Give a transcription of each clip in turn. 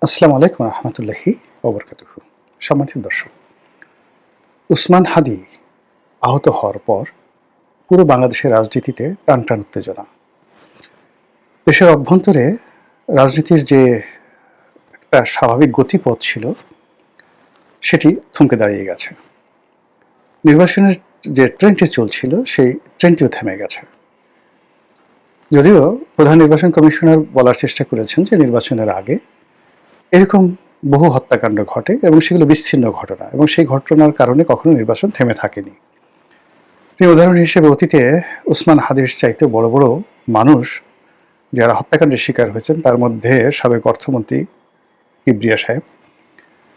আসসালামু আলাইকুম রহমতুল্লাহি ওবরকাতুহ। সম্মানিত দর্শক, উসমান হাদি আহত হওয়ার পর পুরো বাংলাদেশের রাজনীতিতে টান টান উত্তেজনা। দেশের অভ্যন্তরে রাজনীতির যে একটা স্বাভাবিক গতিপথ ছিল সেটি থমকে দাঁড়িয়ে গেছে। নির্বাচনের যে ট্রেনটি চলছিল সেই ট্রেনটিও থেমে গেছে। যদিও প্রধান নির্বাচন কমিশনার বলার চেষ্টা করেছেন যে নির্বাচনের আগে এরকম বহু হত্যাকাণ্ড ঘটে এবং সেগুলো বিচ্ছিন্ন ঘটনা, এবং সেই ঘটনার কারণে কখনো নির্বাচন থেমে থাকেনি। তিনি উদাহরণ হিসেবে অতীতে উসমান হাদির চাইতে বড় বড় মানুষ যারা হত্যাকাণ্ডের শিকার হয়েছেন তার মধ্যে সাবেক অর্থমন্ত্রী কিবরিয়া সাহেব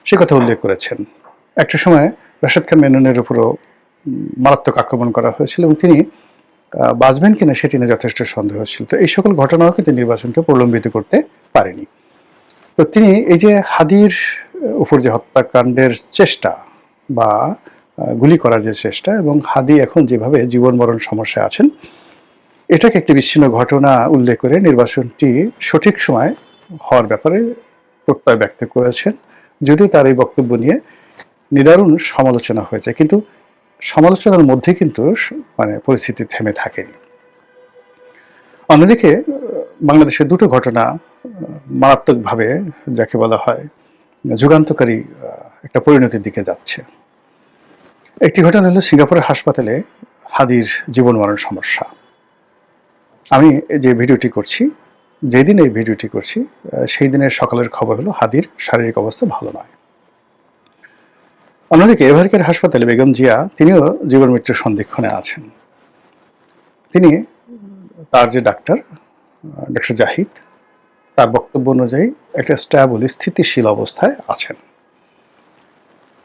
সে কথা উল্লেখ করেছেন। একটা সময় রাশেদ খান মেননের উপরও মারাত্মক আক্রমণ করা হয়েছিল এবং তিনি বাঁচবেন কিনা সেটি নিয়ে যথেষ্ট সন্দেহ ছিল। তো এই সকল ঘটনাও কিন্তু নির্বাচনকে প্রলম্বিত করতে পারেনি। তো তিনি এই যে হাদির উপর যে হত্যাকাণ্ডের চেষ্টা বা গুলি করার যে চেষ্টা, এবং হাদি এখন যেভাবে জীবন মরণ সমস্যায় আছেন, এটাকে একটি বিচ্ছিন্ন ঘটনা উল্লেখ করে নির্বাচনটি সঠিক সময় হওয়ার ব্যাপারে প্রত্যয় ব্যক্ত করেছেন। যদিও তার এই বক্তব্য নিয়ে নিদারুণ সমালোচনা হয়েছে, কিন্তু সমালোচনার মধ্যে কিন্তু পরিস্থিতি থেমে থাকেনি। অন্যদিকে বাংলাদেশের দুটো ঘটনা মারাত্মকভাবে যাকে বলা হয় যুগান্তকারী একটা পরিণতির দিকে যাচ্ছে। একটি ঘটনা হলো সিঙ্গাপুরের হাসপাতালে হাদির জীবন মরণ সমস্যা। আমি যে ভিডিওটি করছি, যেদিন এই ভিডিওটি করছি সেই দিনের সকালের খবর হলো হাদির শারীরিক অবস্থা ভালো নয়। অন্যদিকে এভারকের হাসপাতালে বেগম জিয়া তিনিও জীবন মৃত্যুর সন্ধিক্ষণে আছেন। তিনি তার যে ডাক্তার জাহিদ, তার বক্তব্য অনুযায়ী একটা স্ট্যাবল স্থিতিশীল অবস্থায় আছেন।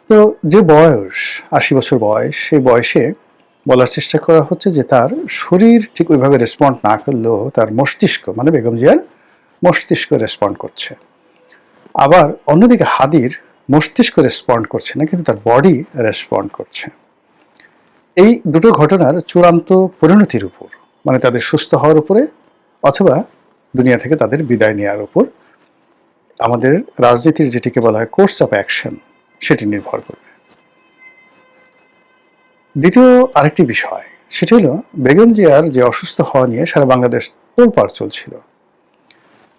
তো যে বয়স ৮০ বছর বয়স, সেই বয়সে বলার চেষ্টা করা হচ্ছে যে তার শরীর ঠিক ওইভাবে রেসপন্ড না করলেও তার মস্তিষ্ক, মানে বেগম জিয়ার মস্তিষ্ক রেসপন্ড করছে। আবার অন্যদিকে হাদির মস্তিষ্ক রেসপন্ড করছে না, কিন্তু তার বডি রেসপন্ড করছে। এই দুটো ঘটনার চূড়ান্ত পরিণতির উপর, মানে তাদের সুস্থ হওয়ার উপরে অথবা দুনিয়া থেকে তাদের বিদায় নেওয়ার উপর আমাদের রাজনীতির যেটিকে বলা হয় কোর্স অফ অ্যাকশন, সেটি নির্ভর করবে। দ্বিতীয় আরেকটি বিষয়, সেটি হলো বেগম জিয়ার যে অসুস্থ হওয়া নিয়ে সারা বাংলাদেশ তোলপাড় চলছিল।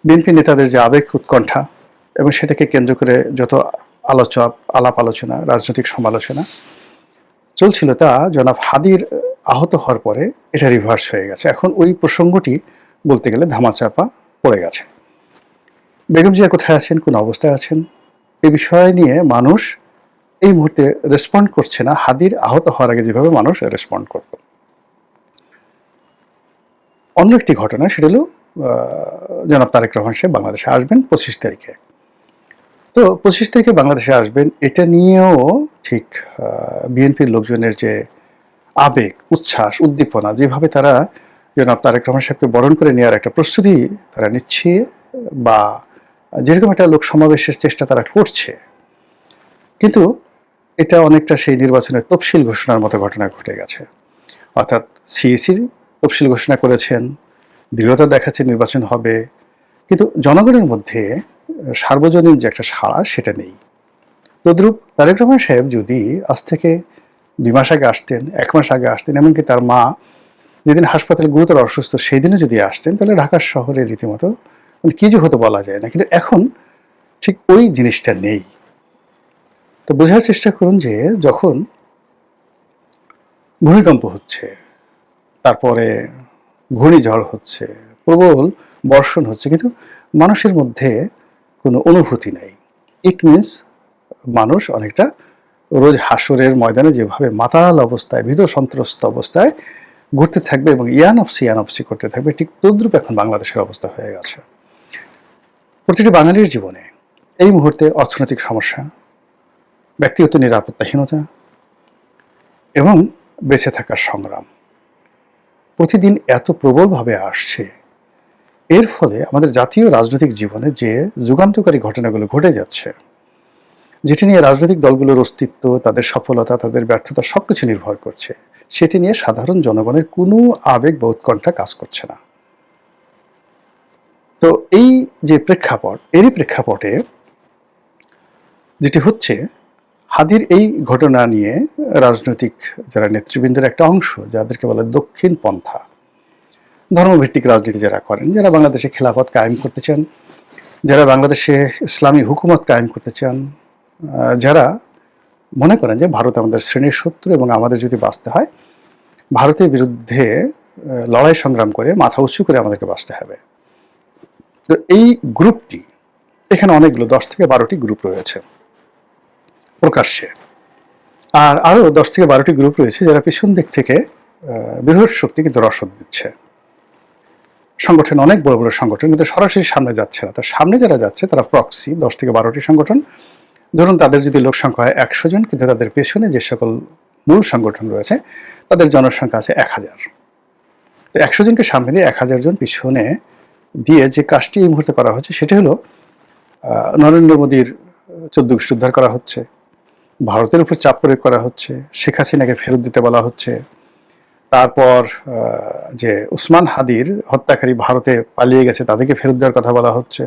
বিএনপি নেতাদের যে আবেগ উৎকণ্ঠা এবং সেটাকে কেন্দ্র করে যত আলাপ আলোচনা, রাজনৈতিক সমালোচনা চলছিল, তা জনাব হাদির আহত হওয়ার পরে এটা রিভার্স হয়ে গেছে। এখন ওই প্রসঙ্গটি বলতে গেলে ধামাচাপা পড়ে গেছে। বেগম জিয়া কোথায় আছেন, কোন অবস্থায় আছেন, এই বিষয় নিয়ে মানুষ এই মুহূর্তে রেসপন্ড করছে না হাদির আহত হওয়ার আগে যেভাবে মানুষ রেসপন্ড করত। অন্য একটি ঘটনা, সেটা হলো জনাব তারেক রহমান সাহেব বাংলাদেশে আসবেন ২৫ তারিখে। তো ২৫ তারিখে বাংলাদেশে আসবেন, এটা নিয়েও ঠিক বিএনপির লোকজনের যে আবেগ, উচ্ছ্বাস, উদ্দীপনা, যেভাবে তারা জনাব তারেক রহমান সাহেবকে বরণ করে নেওয়ার একটা প্রস্তুতি তারা নিচ্ছে, বা যেরকম একটা লোক সমাবেশের চেষ্টা তারা করছে, কিন্তু এটা অনেকটা সেই নির্বাচনের তফসিল ঘোষণার মতো ঘটনা ঘটে গেছে। অর্থাৎ সিইসির তফসিল ঘোষণা করেছেন, দৃঢ়তা দেখাচ্ছে নির্বাচন হবে, কিন্তু জনগণের মধ্যে সার্বজনীন যে একটা সাড়া, সেটা নেই। তদ্রূপ তারেক রহমান সাহেব যদি আজ থেকে ২ মাস আগে আসতেন, ১ মাস আগে আসতেন, এমনকি তার মা যেদিন হাসপাতালে গুরুতর অসুস্থ সেই দিনে যদি আসতেন, তাহলে ঢাকার শহরে রীতিমতো কি যে হতো বলা যায় না। কিন্তু এখন ঠিক ওই জিনিসটা নেই। তো বোঝার চেষ্টা করুন যে যখন ভূমিকম্প হচ্ছে, তারপরে ঘূর্ণিঝড় হচ্ছে, প্রবল বর্ষণ হচ্ছে, কিন্তু মানুষের মধ্যে কোনো অনুভূতি নেই। ইট মিনস মানুষ অনেকটা রোজ হাসরের ময়দানে যেভাবে মাতাল অবস্থায়, ভীত সন্ত্রস্ত অবস্থায় ঘুরতে থাকবে এবং ইয়ানপসি করতে থাকবে, ঠিক তদ্রূপ এখন বাংলাদেশের অবস্থা হয়ে গেছে। প্রতিটি বাঙালির জীবনে এই মুহূর্তে অর্থনৈতিক সমস্যা, ব্যক্তিগত নিরাপত্তাহীনতা এবং বেঁচে থাকার সংগ্রাম প্রতিদিন এত প্রবলভাবে আসছে। এর ফলে আমাদের জাতীয় রাজনৈতিক জীবনে যে যুগান্তকারী ঘটনাগুলো ঘটে যাচ্ছে, যেটি নিয়ে রাজনৈতিক দলগুলোর অস্তিত্ব, তাদের সফলতা, তাদের ব্যর্থতা সবকিছু নির্ভর করছে, সেটি নিয়ে সাধারণ জনগণের কোনো আবেগ বা উৎকণ্ঠা কাজ করছে না। তো এই যে প্রেক্ষাপট, এরই প্রেক্ষাপটে যেটি হচ্ছে, হাদির এই ঘটনা নিয়ে রাজনৈতিক যারা নেতৃবৃন্দের একটা অংশ, যাদেরকে বলে দক্ষিণ পন্থা, ধর্মভিত্তিক রাজনীতি যারা করেন, যারা বাংলাদেশে খেলাফত কায়েম করতে চান, যারা বাংলাদেশে ইসলামী হুকুমত কায়েম করতে চান, যারা মনে করেন যে ভারত আমাদের শ্রেণীর শত্রু এবং আমাদের যদি বাঁচতে হয় ভারতের বিরুদ্ধে লড়াই সংগ্রাম করে মাথা উঁচু করে আমাদেরকে বাঁচতে হবে। তো এই গ্রুপটি, এখানে অনেকগুলো 10 থেকে 12টি গ্রুপ রয়েছে প্রকাশ্যে, আর আরও 10 থেকে 12টি গ্রুপ রয়েছে যারা পিছন দিক থেকে বৃহৎ শক্তি কিন্তু রসদ দিচ্ছে। সংগঠন অনেক বড় বড় সংগঠন, কিন্তু সরাসরি সামনে যাচ্ছে না। তো সামনে যারা যাচ্ছে তারা প্রক্সি, 10 থেকে 12টি সংগঠন। ধরুন তাদের যদি লোক সংখ্যা হয় 100 জন, কিন্তু তাদের পেছনে যে সকল মূল সংগঠন রয়েছে তাদের জনসংখ্যা আছে 1000। তো 100 জনকে সামনে দিয়ে 1000 জন পিছনে দিয়ে যে কাজটি এই মুহূর্তে করা হচ্ছে সেটা হলো নরেন্দ্র মোদীর 14 গোষ্ঠী উদ্ধার করা হচ্ছে, ভারতের উপর চাপ প্রয়োগ করা হচ্ছে, শেখ হাসিনাকে ফেরত দিতে বলা হচ্ছে, তারপর যে উসমান হাদির হত্যাকারী ভারতে পালিয়ে গেছে তাদেরকে ফেরত দেওয়ার কথা বলা হচ্ছে,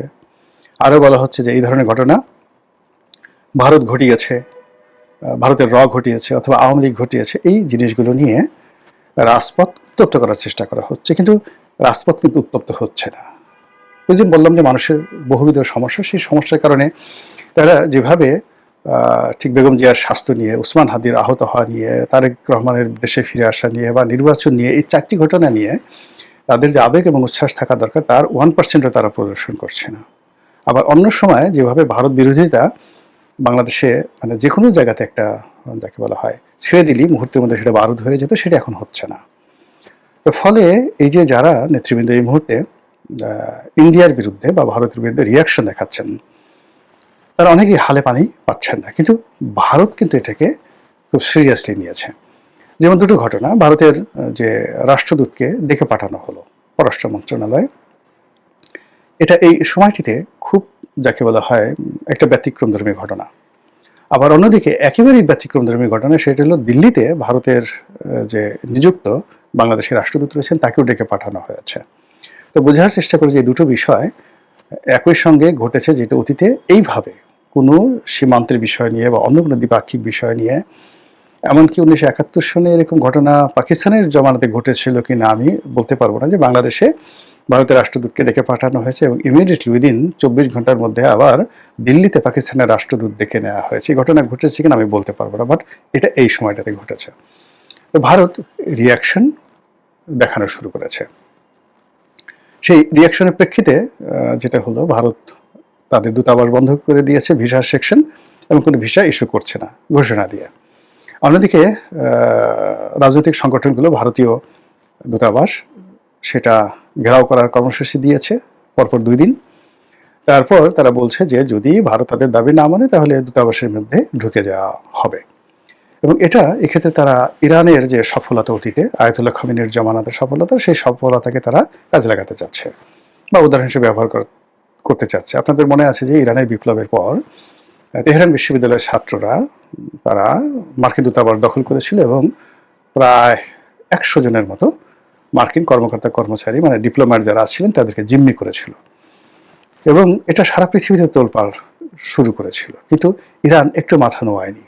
আরও বলা হচ্ছে যে এই ধরনের ঘটনা ভারত ঘটিয়েছে, ভারতের ঘটিয়েছে অথবা আওয়ামী লীগ ঘটিয়েছে। এই জিনিসগুলো নিয়ে রাজপথ উত্তপ্ত করার চেষ্টা করা হচ্ছে, কিন্তু রাজপথ কিন্তু উত্তপ্ত হচ্ছে না। ওই যে বললাম যে মানুষের বহুবিধ সমস্যা, সেই সমস্যার কারণে তারা যেভাবে ঠিক বেগম জিয়ার স্বাস্থ্য নিয়ে, উসমান হাদির আহত হওয়া নিয়ে, তারেক রহমানের দেশে ফিরে আসা নিয়ে বা নির্বাচন নিয়ে, এই 4টি ঘটনা নিয়ে তাদের যে আবেগ এবং উচ্ছ্বাস থাকা দরকার তার 1%ও তারা প্রদর্শন করছে না। আবার অন্য সময় যেভাবে ভারত বিরোধিতা বাংলাদেশে মানে যে কোনো জায়গাতে একটা যাকে বলা হয় ছেড়ে দিলেই মুহূর্তের মধ্যে সেটা বারুদ হয়ে যেত, সেটা এখন হচ্ছে না। তো ফলে এই যে যারা নেতৃবৃন্দ এই মুহূর্তে ইন্ডিয়ার বিরুদ্ধে বা ভারতের বিরুদ্ধে রিয়াকশন দেখাচ্ছেন, তারা অনেকেই হালে পানি পাচ্ছেন না, কিন্তু ভারত কিন্তু এটাকে খুব সিরিয়াসলি নিয়েছে। যেমন দুটো ঘটনা, ভারতের যে রাষ্ট্রদূতকে ডেকে পাঠানো হলো পররাষ্ট্র মন্ত্রণালয়ে, এটা এই সময়টিতে খুব যাকে বলা হয় একটা ব্যতিক্রমধর্মী ঘটনা। আবার অন্যদিকে একেবারেই ব্যতিক্রমধর্মী ঘটনা, সেটা হলো দিল্লিতে ভারতের যে নিযুক্ত বাংলাদেশের রাষ্ট্রদূত রয়েছেন তাকেও ডেকে পাঠানো হয়েছে। তো বোঝার চেষ্টা করি যে দুটো বিষয় একই সঙ্গে ঘটেছে, যেটা অতীতে এইভাবে কোনো সীমান্তের বিষয় নিয়ে বা অন্য কোনো দ্বিপাক্ষিক বিষয় নিয়ে, এমনকি 1971 সনে এরকম ঘটনা পাকিস্তানের জমানাতে ঘটেছিল কিনা আমি বলতে পারবো না, যে বাংলাদেশে ভারতের রাষ্ট্রদূতকে ডেকে পাঠানো হয়েছে এবং ইমিডিয়েটলি উইদিন 24 ঘন্টার মধ্যে আবার দিল্লিতে পাকিস্তানের রাষ্ট্রদূত ডেকে নেওয়া হয়েছে। এই ঘটনা ঘটেছে কিনা আমি বলতে পারবো না, বাট এটা এই সময়টাতে ঘটেছে। তো ভারত রিয়াকশন দেখানো শুরু করেছে। সেই রিয়াকশনের প্রেক্ষিতে যেটা হলো, ভারত তাদের দূতাবাস বন্ধ করে দিয়েছে, ভিসা সেকশন, এবং কোনো ভিসা ইস্যু করছে না ঘোষণা দিয়ে। অন্যদিকে রাজনৈতিক সংগঠনগুলো ভারতীয় দূতাবাস সেটা ঘেরাও করার কর্মসূচি দিয়েছে পরপর 2 দিন। তারপর তারা বলছে যে যদি ভারত তাদের দাবি না মানে তাহলে দূতাবাসের মধ্যে ঢুকে যাওয়া হবে। এবং এটা এক্ষেত্রে তারা ইরানের যে সফলতা অতীতে আয়াতুল্লাহ খামেনির জমানাতের সফলতা, সেই সফলতাকে তারা কাজে লাগাতে চাচ্ছে বা উদাহরণ হিসেবে ব্যবহার করতে চাচ্ছে। আপনাদের মনে আছে যে ইরানের বিপ্লবের পর তেহরান বিশ্ববিদ্যালয়ের ছাত্ররা তারা মার্কিন দূতাবাস দখল করেছিল এবং প্রায় 100 জনের মতো মার্কিন কর্মকর্তা কর্মচারী মানে ডিপ্লোম্যাট যারা ছিলেন তাদেরকে জিম্মি করেছিল, এবং এটা সারা পৃথিবীতে তোলপাড় শুরু করেছিল। কিন্তু ইরান একটু মাথা নোয়ায়নি,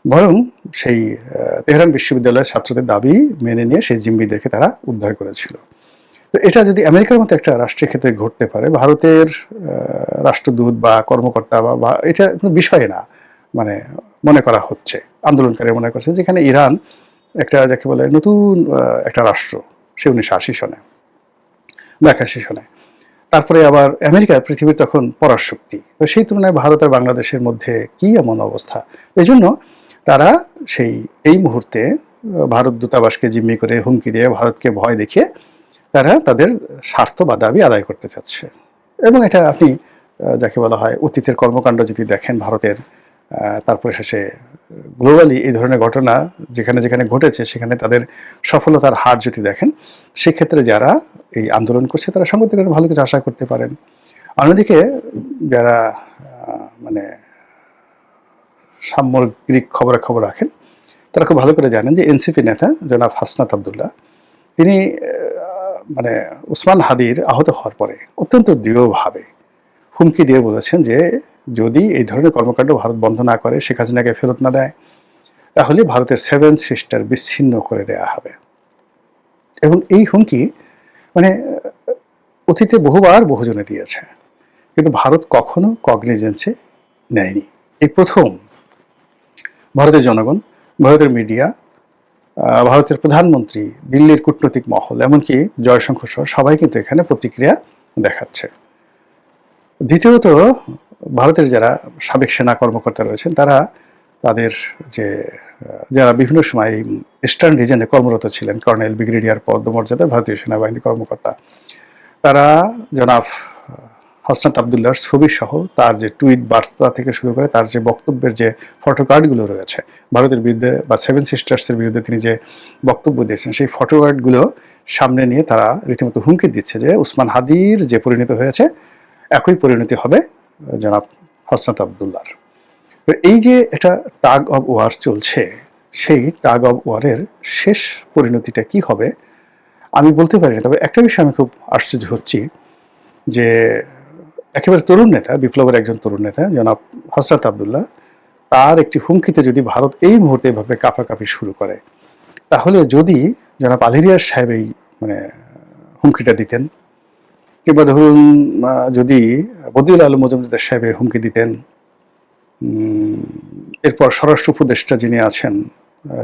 বরং সেই তেহরান বিশ্ববিদ্যালয়ের ছাত্রদের দাবি মেনে নিয়ে সেই জিম্মিদেরকে তারা উদ্ধার করেছিল। তো এটা যদি আমেরিকার মতো একটা রাষ্ট্রের ক্ষেত্রে ঘটতে পারে, ভারতের রাষ্ট্রদূত বা কর্মকর্তা বা এটা কোনো বিষয় না মানে মনে করা হচ্ছে, আন্দোলনকারী মনে করছে যেখানে ইরান একটা যাকে বলে নতুন একটা রাষ্ট্র, সে 1980 সনে বা 81 সনে। তারপরে আবার আমেরিকা পৃথিবীর তখন পরাশক্তি, তো সেই তুলনায় ভারত আর বাংলাদেশের মধ্যে কি এমন অবস্থা। এই জন্য তারা এই মুহূর্তে ভারত দূতাবাসকে জিম্মি করে হুমকি দিয়ে ভারতকে ভয় দেখিয়ে তারা তাদের স্বার্থ বা দাবি আদায় করতে চাচ্ছে। এবং এটা আপনি যাকে বলা হয় অতীতের কর্মকাণ্ড যদি দেখেন ভারতের, তারপরে শেষে গ্লোবালি এই ধরনের ঘটনা যেখানে যেখানে ঘটেছে সেখানে তাদের সফলতার হার যদি দেখেন, সেক্ষেত্রে যারা এই আন্দোলন করছে তারা সংগঠন ভালো কিছু আশা করতে পারেন। অন্যদিকে যারা মানে সামগ্রিক খবরাখবর রাখেন তারা খুব ভালো করে জানেন যে এনসিপি নেতা জনাব হাসনাত আবদুল্লাহ, তিনি মানে উসমান হাদির আহত হওয়ার পরে অত্যন্ত দৃঢ়ভাবে হুমকি দিয়ে বলেছেন যে যদি এই ধরনের কর্মকাণ্ড ভারত বন্ধ না করে, শেখ হাসিনাকে ফেরত না দেয়, তাহলে ভারতের 7 সিস্টার বিচ্ছিন্ন করে দেয়া হবে। এবং এই হুমকি মানে অতীতে বহুবার বহুজনে দিয়েছে, কিন্তু ভারত কখনো কগনিজেন্সে নেয়নি। এই প্রথম ভারতের জনগণ, ভারতের মিডিয়া, ভারতের প্রধানমন্ত্রী, দিল্লির কূটনৈতিক মহল, এমনকি জয়শঙ্কর সহ সবাই কিন্তু এখানে প্রতিক্রিয়া দেখাচ্ছে। দ্বিতীয়ত, ভারতের যারা সাবেক সেনা কর্মকর্তা রয়েছেন তারা তাদের যে যারা বিভিন্ন সময় ইস্টার্ন রিজনে কর্মরত ছিলেন, কর্নেল, ব্রিগেডিয়ার পদমর্যাদার ভারতীয় সেনাবাহিনী কর্মকর্তা, তারা জনাব হাসনাত আবদুল্লাহর ছবি সহ তার যে টুইট বার্তা থেকে শুরু করে তার যে বক্তব্যের যে ফটোকার্ডগুলো রয়েছে, ভারতের বিরুদ্ধে বা 7 সিস্টার্সের বিরুদ্ধে তিনি যে বক্তব্য দিয়েছেন, সেই ফটোকার্ডগুলো সামনে নিয়ে তারা রীতিমতো হুমকি দিচ্ছে যে উসমান হাদির যে পরিণতি হয়েছে একই পরিণতি হবে জনাব হাসনাত আবদুল্লাহর। তো এই যে এটা টাগ অব ওয়ার চলছে, সেই টাগ অব ওয়ারের শেষ পরিণতিটা কি হবে আমি বলতে পারি না। তবে একটা বিষয় আমি খুব আশ্চর্য হচ্ছি যে একেবারে তরুণ নেতা, বিপ্লবের একজন তরুণ নেতা জনাব হাসনাত আবদুল্লাহ, তার একটি হুমকিতে যদি ভারত এই মুহূর্তে এভাবে কাঁপাকাঁপি শুরু করে, তাহলে যদি জনাব আলিরিয়ার সাহেব এই মানে হুমকিটা দিতেন, কিংবা ধরুন যদি বদিউল আলম মজুমদার সাহেব হুমকি দিতেন, এরপর স্বরাষ্ট্র উপদেষ্টা যিনি আছেন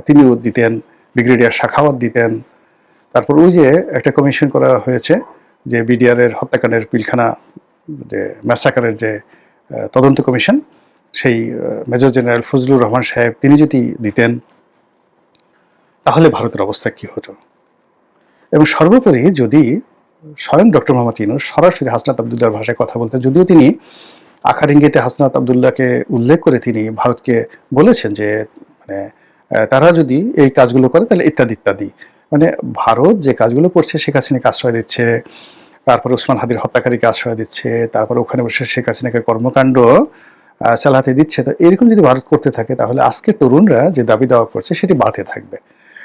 তিনিও দিতেন, ব্রিগেডিয়ার শাখাওয়াত দিতেন, তারপর ওই যে একটা কমিশন করা হয়েছে যে বিডিআরের হত্যাকাণ্ডের পিলখানা যে ম্যাসাকারের যে তদন্ত কমিশন, সেই মেজর জেনারেল ফজলুর রহমান সাহেব তিনি যদি দিতেন, তাহলে ভারতের অবস্থা কি হতো। এবং সর্বোপরি যদি স্বয়ং ডক্টর মোহাম্মদ ইউনূস সরাসরি হাসনাত আবদুল্লাহর ভাষায় কথা বলতেন, যদিও তিনি আখার ইঙ্গিতে হাসনাত আবদুল্লাহকে উল্লেখ করে তিনি ভারতকে বলেছেন যে মানে তারা যদি এই কাজগুলো করে তাহলে ইত্যাদি ইত্যাদি, মানে ভারত যে কাজগুলো করছে শেখ হাসিনাকে আশ্রয় দিচ্ছে, তারপর ওসমান হাদির হত্যাকারীকে আশ্রয় দিচ্ছে, তারপর ওখানে বসে শেখ হাসিনাকে কর্মকাণ্ড চালাতে দিচ্ছে, তো এরকম যদি ভারত করতে থাকে তাহলে আজকে তরুণরা যে দাবি দাওয়া করছে সেটি বাড়তে থাকবে।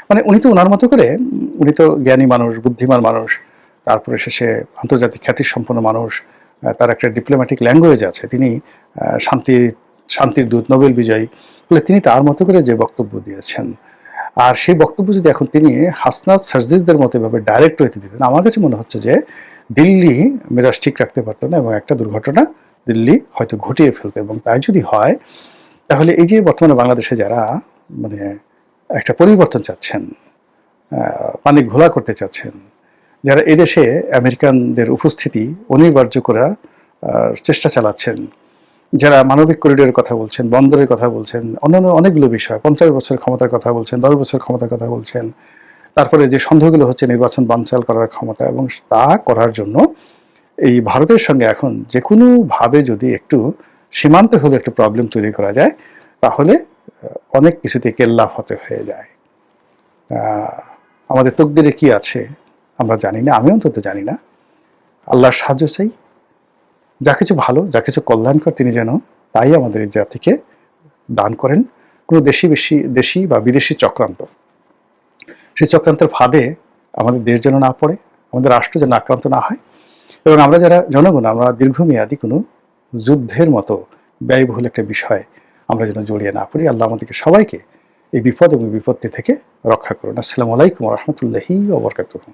মানে উনি তো ওনার মতো করে, উনি তো জ্ঞানী মানুষ, বুদ্ধিমান মানুষ, তারপরে শেষে আন্তর্জাতিক খ্যাতিসম্পন্ন মানুষ, তার একটা ডিপ্লোম্যাটিক ল্যাঙ্গুয়েজ আছে, তিনি শান্তির দূত, নোবেল বিজয়ী, ফলে তিনি তার মতো করে যে বক্তব্য দিয়েছেন, আর সেই বক্তব্য যদি এখন তিনি হাসনাত সার্জিদের মতো এভাবে ডাইরেক্ট হইতে দিতেন, আমার কাছে মনে হচ্ছে যে দিল্লি মেজাজ ঠিক রাখতে পারতো না এবং একটা দুর্ঘটনা দিল্লি হয়তো ঘটিয়ে ফেলতো। এবং তাই যদি হয় তাহলে এই যে বর্তমানে বাংলাদেশে যারা মানে একটা পরিবর্তন চাচ্ছেন, পানি ঘোলা করতে চাচ্ছেন, যারা এদেশে আমেরিকানদের উপস্থিতি অনিবার্য করার চেষ্টা চালাচ্ছেন, যারা মানবিক করিডোরের কথা বলছেন, বন্দরের কথা বলছেন, অন্যান্য অনেকগুলো বিষয়, 50 বছর ক্ষমতার কথা বলছেন, 10 বছর ক্ষমতার কথা বলছেন, তারপরে যে সন্দেহগুলো হচ্ছে নির্বাচন বানচাল করার ক্ষমতা, এবং তা করার জন্য এই ভারতের সঙ্গে এখন যে কোনোভাবে যদি একটু সীমান্তে হলে একটু প্রবলেম তৈরি করা যায়, তাহলে অনেক কিছুতে কেল্লা ফতে হয়ে যায়। আমাদের তকদিরে কি আছে আমরা জানি না, আমি অন্তত জানি না। আল্লাহর সাহায্য চাই, যা কিছু ভালো, যা কিছু কল্যাণকর তিনি যেন তাই আমাদের এই জাতিকে দান করেন। কোনো দেশি বা বিদেশি চক্রান্ত, সেই চক্রান্তের ফাঁদে আমাদের দেশ যেন না পড়ে, আমাদের রাষ্ট্র যেন আক্রান্ত না হয়, এবং আমরা যারা জনগণ আমরা দীর্ঘমেয়াদী কোনো যুদ্ধের মতো ব্যয়বহুল একটা বিষয় আমরা যেন জড়িয়ে না পড়ি। আল্লাহ আমাদেরকে সবাইকে এই বিপদ এবং বিপত্তি থেকে রক্ষা করুন। আসসালামু আলাইকুম ওয়া রাহমাতুল্লাহি ওয়া বারাকাতুহু।